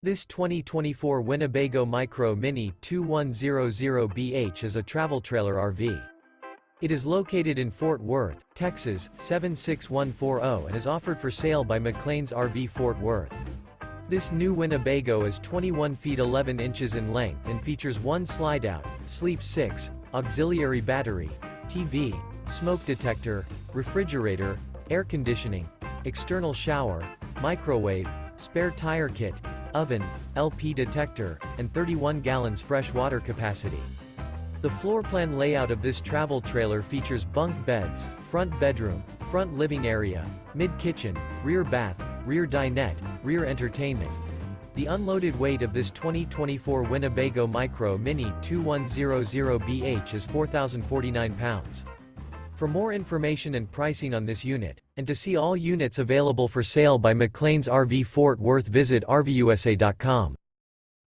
This 2024 Winnebago Micro Minnie 2100BH is a travel trailer RV. It is located in Fort Worth, Texas, 76140 and is offered for sale by McClain's RV Fort Worth. This new Winnebago is 21 feet 11 inches in length and features one slide-out, sleep 6, auxiliary battery, TV, smoke detector, refrigerator, air conditioning, external shower, microwave, spare tire kit, oven, LP detector, and 31 gallons fresh water capacity. The floor plan layout of this travel trailer features bunk beds, front bedroom, front living area, mid-kitchen, rear bath, rear dinette, rear entertainment. The unloaded weight of this 2024 Winnebago Micro Minnie 2100BH is 4,049 pounds. For more information and pricing on this unit, and to see all units available for sale by McClain's RV Fort Worth, visit RVUSA.com.